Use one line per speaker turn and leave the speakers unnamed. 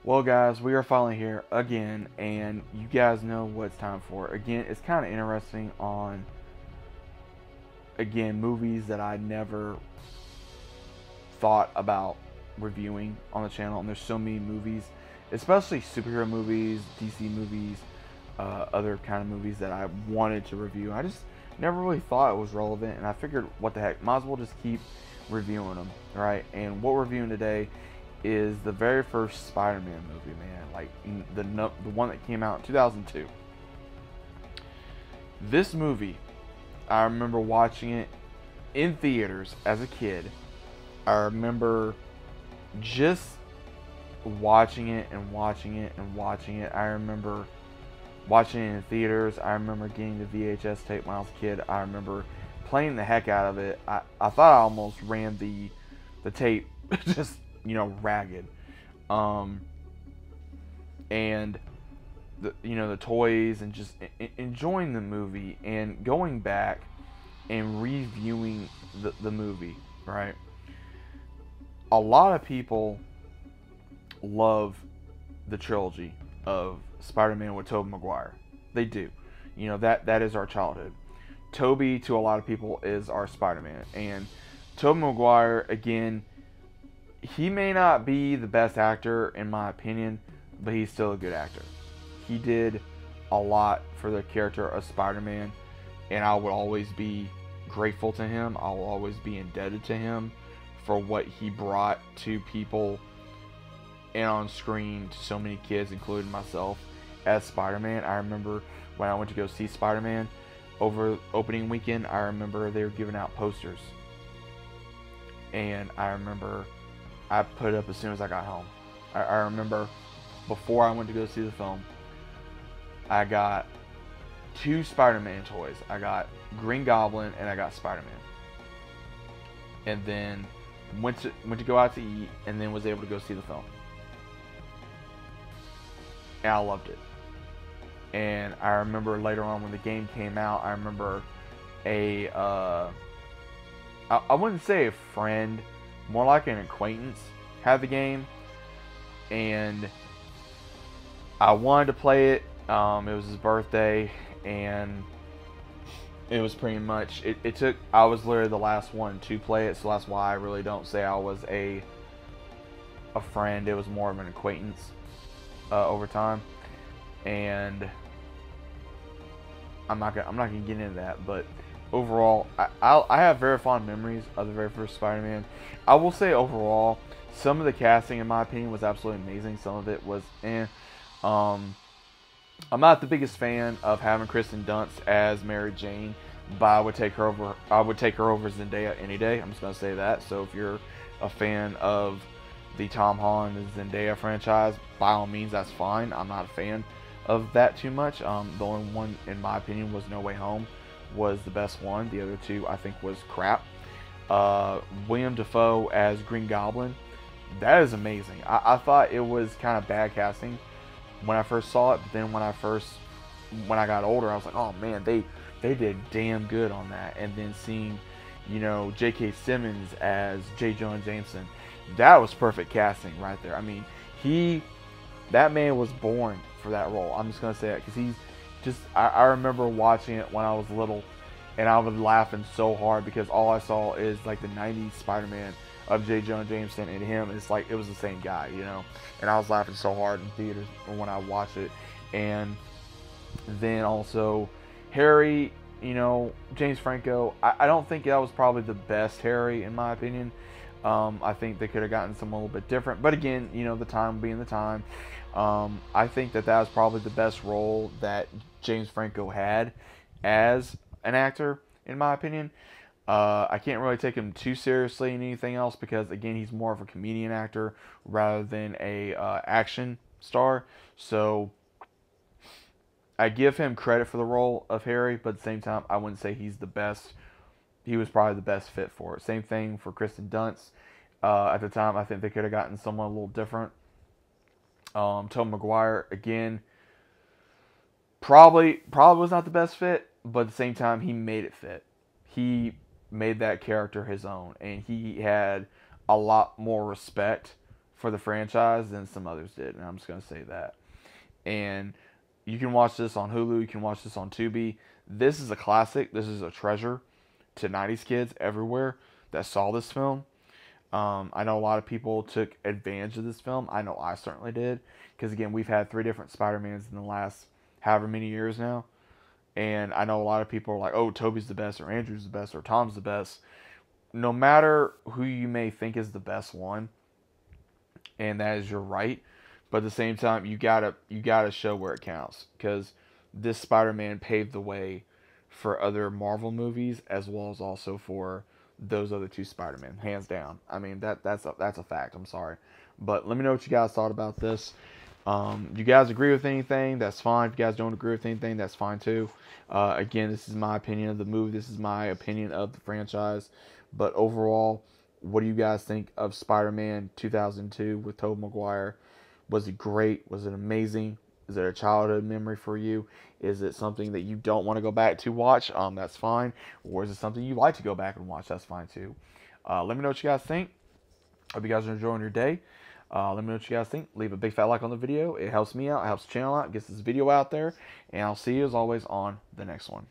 Well, guys, we are finally here again, and you guys know what it's time for. Again, it's kind of interesting on, again, movies that I never thought about reviewing on the channel. And there's so many movies, especially superhero movies, DC movies, other kind of movies that I wanted to review. I just never really thought it was relevant, and I figured, what the heck, might as well just keep reviewing them, right? And what we're reviewing today is the very first Spider-Man movie, man. Like the one that came out in 2002. This movie, I remember watching it in theaters as a kid. I remember just watching it and watching it and watching it. I remember watching it in theaters. I remember getting the VHS tape when I was a kid. I remember playing the heck out of it. I thought I almost ran the tape just, ragged. And the toys, and just enjoying the movie and going back and reviewing the movie, right? A lot of people love the trilogy of Spider-Man with Toby McGuire. They do. That is our childhood. Toby, to a lot of people, is our Spider-Man. And Toby McGuire, again, he may not be the best actor in my opinion, but he's still a good actor. He did a lot for the character of Spider-Man, and I would always be grateful to him. I will always be indebted to him for what he brought to people and on screen to so many kids, including myself, as Spider-Man. I remember when I went to go see Spider-Man over opening weekend, I remember they were giving out posters. And I remember I put it up as soon as I got home. I remember before I went to go see the film, I got 2 Spider-Man toys. I got Green Goblin and I got Spider-Man. And then went to go out to eat, and then was able to go see the film. And I loved it. And I remember later on when the game came out, I remember I wouldn't say a friend, more like an acquaintance, had the game, and I wanted to play it. It was his birthday, and it was pretty much, it took, I was literally the last one to play it, so that's why I really don't say I was a friend. It was more of an acquaintance over time. And I'm not gonna get into that, but overall, I have very fond memories of the very first Spider-Man. I will say overall, some of the casting, in my opinion, was absolutely amazing. Some of it was I'm not the biggest fan of having Kristen Dunst as Mary Jane, but I would take her over Zendaya any day. I'm just gonna say that. So if you're a fan of the Tom Holland and Zendaya franchise, by all means, that's fine. I'm not a fan of that too much. The only one, in my opinion, was No Way Home, was the best one. The other two, I think, was crap. William Dafoe as Green Goblin, that is amazing. I thought it was kind of bad casting when I first saw it, but then when I got older, I was like, oh man, they did damn good on that. And then seeing, J.K. Simmons as J. Jonah Jameson, that was perfect casting right there. I mean, that man was born for that role. I'm just gonna say that because he's just. I remember watching it when I was little, and I was laughing so hard because all I saw is like the '90s Spider-Man of J. Jonah Jameson, and him. It's like it was the same guy, And I was laughing so hard in theaters when I watched it. And then also Harry, James Franco. I don't think that was probably the best Harry, in my opinion. I think they could have gotten someone a little bit different. But again, the time being the time. I think that was probably the best role that James Franco had as an actor, in my opinion. I can't really take him too seriously in anything else because, again, he's more of a comedian actor rather than a action star. So I give him credit for the role of Harry, but at the same time, I wouldn't say he's the best. He was probably the best fit for it. Same thing for Kristen Dunst. At the time, I think they could have gotten someone a little different. Toby McGuire, again, probably was not the best fit, but at the same time, he made it fit. He made that character his own, and he had a lot more respect for the franchise than some others did, and I'm just gonna say that. And you can watch this on Hulu. You can watch this on Tubi. This is a classic. This is a treasure to 90s kids everywhere that saw this film. I know a lot of people took advantage of this film. I know I certainly did. Because, again, we've had 3 different Spider-Mans in the last however many years now. And I know a lot of people are like, oh, Toby's the best, or Andrew's the best, or Tom's the best. No matter who you may think is the best one, and that is your right, but at the same time, you gotta show where it counts. Because this Spider-Man paved the way for other Marvel movies, as well as also for those other 2 Spider-Man, hands down. I mean, that's a fact. I'm sorry, but let me know what you guys thought about this. You guys agree with anything? That's fine. If you guys don't agree with anything, that's fine too. Again, this is my opinion of the movie. This is my opinion of the franchise. But overall, what do you guys think of Spider-Man 2002 with Toby McGuire? Was it great? Was it amazing? Is it a childhood memory for you? Is it something that you don't want to go back to watch? That's fine. Or is it something you like to go back and watch? That's fine too. Let me know what you guys think. Hope you guys are enjoying your day. Let me know what you guys think. Leave a big fat like on the video. It helps me out. It helps the channel out. Gets this video out there. And I'll see you as always on the next one.